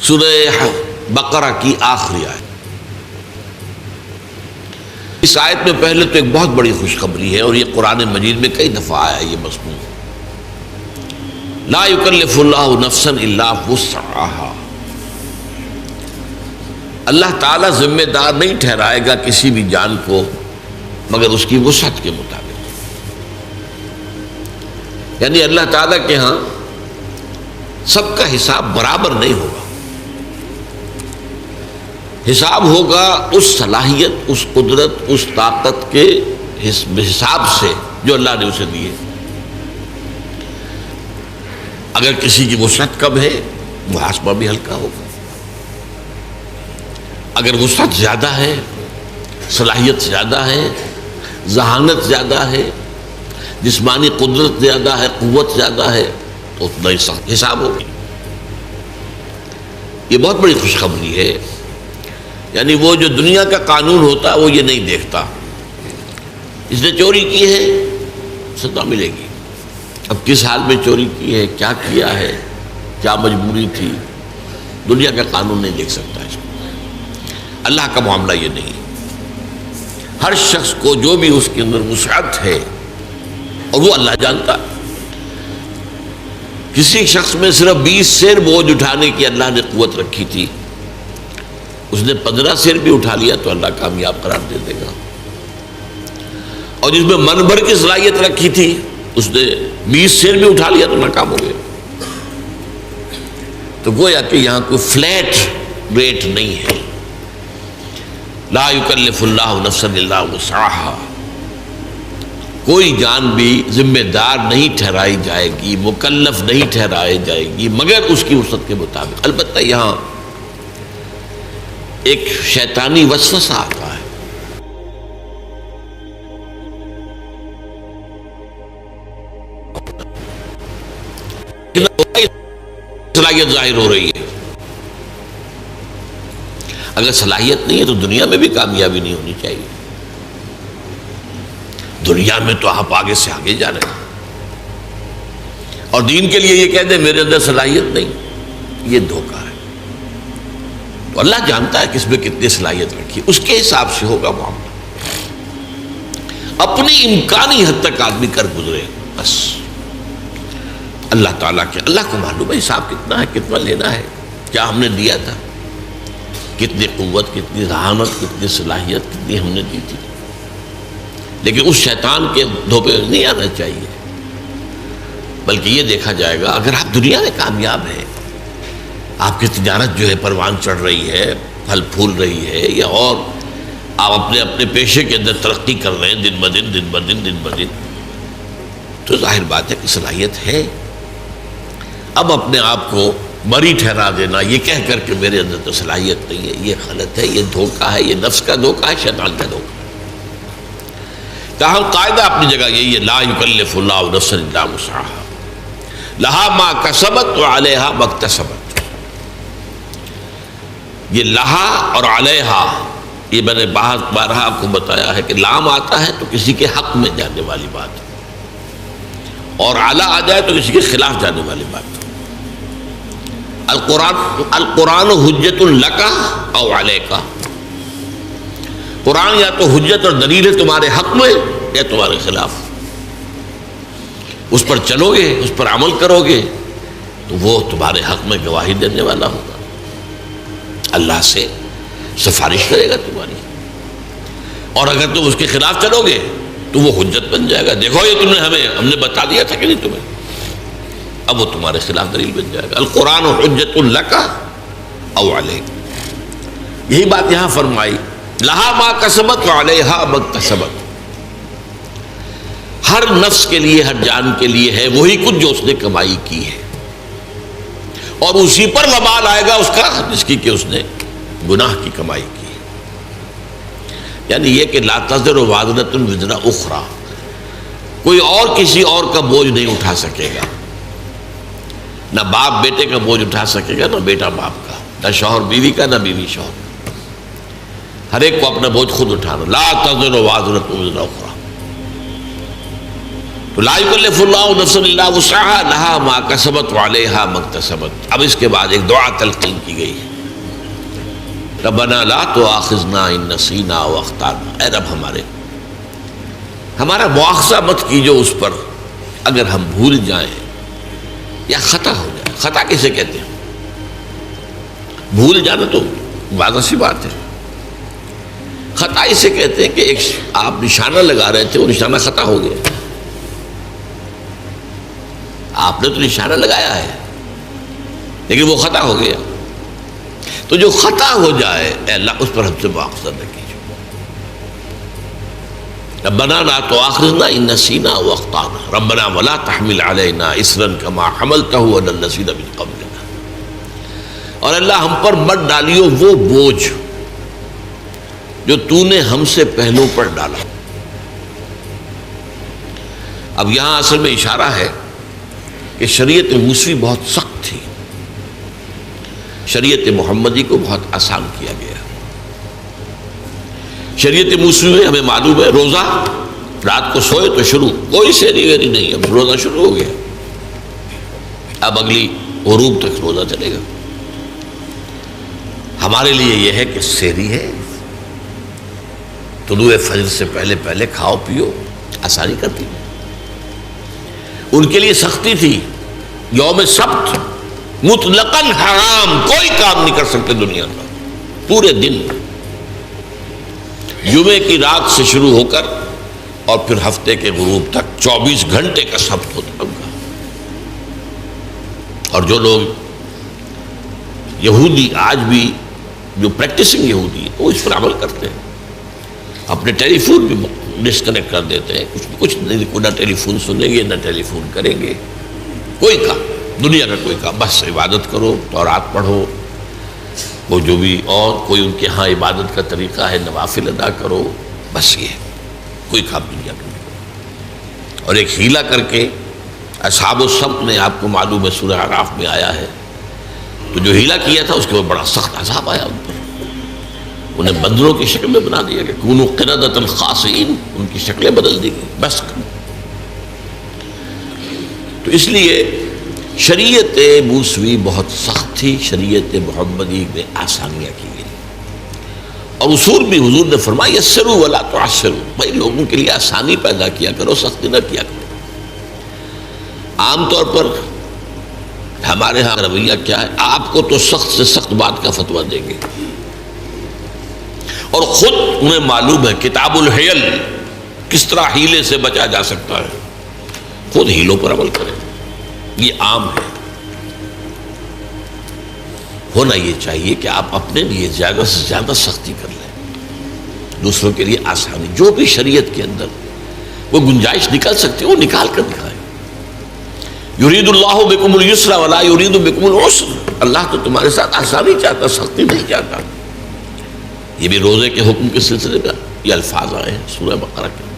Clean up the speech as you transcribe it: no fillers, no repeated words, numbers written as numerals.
سورہ بقرہ کی آخری آیت۔ اس آیت میں پہلے تو ایک بہت بڑی خوشخبری ہے، اور یہ قرآن مجید میں کئی دفعہ آیا یہ مضمون، لا یکلف اللہ نفسا الا وسعہا۔ اللہ تعالیٰ ذمہ دار نہیں ٹھہرائے گا کسی بھی جان کو مگر اس کی وسعت کے مطابق۔ یعنی اللہ تعالیٰ کے ہاں سب کا حساب برابر نہیں ہوگا، حساب ہوگا اس صلاحیت، اس قدرت، اس طاقت کے حساب سے جو اللہ نے اسے دی ہے۔ اگر کسی کی وسعت کم ہے محاسبہ بھی ہلکا ہوگا، اگر وسعت زیادہ ہے، صلاحیت زیادہ ہے، ذہانت زیادہ ہے، جسمانی قدرت زیادہ ہے، قوت زیادہ ہے، تو اتنا ہی سخت حساب ہوگا۔ یہ بہت بڑی خوشخبری ہے۔ یعنی وہ جو دنیا کا قانون ہوتا ہے وہ یہ نہیں دیکھتا، اس نے چوری کی ہے سزا ملے گی، اب کس حال میں چوری کی ہے، کیا کیا ہے، کیا مجبوری تھی، دنیا کا قانون نہیں دیکھ سکتا اس کو۔ اللہ کا معاملہ یہ نہیں، ہر شخص کو جو بھی اس کے اندر وسعت ہے اور وہ اللہ جانتا ہے۔ کسی شخص میں صرف 20 سیر بوجھ اٹھانے کی اللہ نے قوت رکھی تھی، اس نے 15 سیر بھی اٹھا لیا تو اللہ کامیاب قرار دے دے گا، اور جس میں من بھر کی صلاحیت رکھی تھی اس نے 20 سیر بھی اٹھا لیا تو ناکام ہو گیا۔ تو گویا کہ یہاں کوئی فلیٹ ریٹ نہیں ہے، لا یکلف اللہ نفسا الا وسعہا، کوئی جان بھی ذمہ دار نہیں ٹھہرائی جائے گی، مکلف نہیں ٹھہرائی جائے گی مگر اس کی وسعت کے مطابق۔ البتہ یہاں ایک شیطانی وسوسہ آتا ہے، صلاحیت ظاہر ہو رہی ہے، اگر صلاحیت نہیں ہے تو دنیا میں بھی کامیابی نہیں ہونی چاہیے۔ دنیا میں تو آپ آگے سے آگے جا رہے ہیں، اور دین کے لیے یہ کہہ دیں میرے اندر صلاحیت نہیں، یہ دھوکہ ہے۔ تو اللہ جانتا ہے کس میں کتنی صلاحیت رکھی، اس کے حساب سے ہوگا معاملہ۔ اپنی امکانی حد تک آدمی کر گزرے بس، اللہ تعالیٰ کے اللہ کو معلوم ہے حساب کتنا ہے، کتنا لینا ہے، کیا ہم نے دیا تھا، کتنی قوت، کتنی ذہانت، کتنی صلاحیت کتنی ہم نے دی تھی۔ لیکن اس شیطان کے دھوپے نہیں آنا چاہیے، بلکہ یہ دیکھا جائے گا اگر آپ دنیا میں کامیاب ہیں، آپ کی تجارت جو ہے پروان چڑھ رہی ہے، پھل پھول رہی ہے، یا اور آپ اپنے پیشے کے اندر ترقی کر رہے ہیں دن بدن، تو ظاہر بات ہے کہ صلاحیت ہے۔ اب اپنے آپ کو بری ٹھہرا دینا یہ کہہ کر کے میرے اندر تو صلاحیت نہیں ہے، یہ غلط ہے، یہ دھوکہ ہے، یہ نفس کا دھوکہ ہے، شیطان کا دھوکہ ہے۔ تاہم قاعدہ اپنی جگہ یہی ہے، لا یکلف اللہ نفسا الا وسعہا لہا ما کسبت وعلیہا ما اکتسبت۔ یہ لہا اور علیہا، یہ میں نے بارہا آپ کو بتایا ہے کہ لام آتا ہے تو کسی کے حق میں جانے والی بات، اور علی آ جائے تو کسی کے خلاف جانے والی بات۔ القرآن حجت لک او علیک، قرآن یا تو حجت اور دلیل ہے تمہارے حق میں یا تمہارے خلاف، اس پر چلو گے، اس پر عمل کرو گے تو وہ تمہارے حق میں گواہی دینے والا ہوگا، اللہ سے سفارش کرے گا تمہاری، اور اگر تم اس کے خلاف چلو گے تو وہ حجت بن جائے گا، دیکھو یہ ہم نے بتا دیا تھا کہ نہیں تمہیں، اب وہ تمہارے خلاف دلیل بن جائے گا۔ القرآن حجت لک او علیک، یہی بات یہاں فرمائی، لہا ما کسبت وعلیہا ما اکتسبت، ہر نفس کے لیے، ہر جان کے لیے ہے وہی کچھ جو اس نے کمائی کی ہے، اور اسی پر وبال آئے گا اس کا جس کی کہ اس نے گناہ کی کمائی کی۔ یعنی یہ کہ لا تزر وازرۃ وزر اخری، کوئی اور کسی اور کا بوجھ نہیں اٹھا سکے گا، نہ باپ بیٹے کا بوجھ اٹھا سکے گا، نہ بیٹا باپ کا، نہ شوہر بیوی کا، نہ بیوی شوہر کا، ہر ایک کو اپنا بوجھ خود اٹھانا، لا تزر وازرۃ وزر اخری۔ تو لا یکلف اللہ نفسا الا وسعها لها ما کسبت وعلیہا ما اکتسبت. اب اس کے بعد ایک دعا تلقین کی گئی ہے، ربنا لا تؤاخذنا ان نسینا واخطانا. اے رب ہمارا مواخذہ مت کیجو اس پر اگر ہم بھول جائیں یا خطا ہو جائے. خطا کسے کہتے ہیں؟ بھول جانا تو واضح سی بات ہے. خطا اسے کہتے ہیں کہ ایک آپ نشانہ لگا رہے تھے، وہ نشانہ خطا ہو گیا. آپ نے تو نشانہ لگایا ہے لیکن وہ خطا ہو گیا. تو جو خطا ہو جائے اے اللہ اس پر ہم سے مواخذہ نہ کیجیے. ربنا لا تؤاخذنا ان نسینا واخطانا ربنا ولا تحمل علینا اصرا کما حملته على الذین من قبلنا. اور اللہ ہم پر مت ڈالیو وہ بوجھ جو تو نے ہم سے پہلوں پر ڈالا. اب یہاں اصل میں اشارہ ہے کہ شریعت موسوی بہت سخت تھی، شریعت محمدی کو بہت آسان کیا گیا. شریعت موسوی میں ہمیں معلوم ہے روزہ رات کو سوئے تو شروع، کوئی سحری ویری نہیں، اب روزہ شروع ہو گیا، اب اگلی غروب تک روزہ چلے گا. ہمارے لیے یہ ہے کہ سحری ہے، طلوع فجر سے پہلے پہلے کھاؤ پیو، آسانی کرتی ہے. ان کے لیے سختی تھی، یوم سبت مطلقاً حرام، کوئی کام نہیں کر سکتے دنیا کا پورے دن، جمعے کی رات سے شروع ہو کر اور پھر ہفتے کے غروب تک 24 گھنٹے کا سبت ہوتا ان کا. اور جو لوگ یہودی آج بھی جو پریکٹسنگ یہودی ہے وہ اس پر عمل کرتے ہیں، اپنے ٹیلی فون بھی ڈسکنیکٹ کر دیتے ہیں، کچھ نہ ٹیلی فون سنیں گے نہ ٹیلی فون کریں گے، کوئی کام دنیا کا کوئی کام، بس عبادت کرو، تورات پڑھو، وہ جو بھی اور کوئی ان کے ہاں عبادت کا طریقہ ہے نوافل ادا کرو، بس یہ کوئی کام دنیا کا نہیں. اور ایک ہیلا کر کے اصحاب السبت نے، آپ کو معلوم ہے سورہ اعراف میں آیا ہے، تو جو ہیلا کیا تھا اس کے اوپر بڑا سخت عذاب آیا ان پر، انہیں بندروں کی شکل میں بنا دیا کہ کونوا قردۃ خاسئین، ان کی شکلیں بدل دی گئی. بس تو اس لیے شریعت موسوی بہت سخت تھی، شریعت محمدی میں آسانیاں کی گئی. اور اصول بھی حضور نے فرمایا یسروا ولا تعسروا، بھائی لوگوں کے لیے آسانی پیدا کیا کرو، سختی نہ کیا کرو. عام طور پر ہمارے ہاں رویہ کیا ہے، آپ کو تو سخت سے سخت بات کا فتویٰ دیں گے، اور خود انہیں معلوم ہے کتاب الحیل کس طرح ہیلے سے بچا جا سکتا ہے، خود ہیلوں پر عمل کریں. یہ عام ہے. ہونا یہ چاہیے کہ آپ اپنے لیے زیادہ سے زیادہ سختی کر لیں، دوسروں کے لیے آسانی، جو بھی شریعت کے اندر وہ گنجائش نکل سکتی ہے وہ نکال کر دکھائیں. یرید اللہ بکم الیسر ولا یرید بکم العسر، اللہ تو تمہارے ساتھ آسانی چاہتا، سختی نہیں چاہتا. یہ بھی روزے کے حکم کے سلسلے میں یہ الفاظ آئے ہیں سورہ بقرہ کے.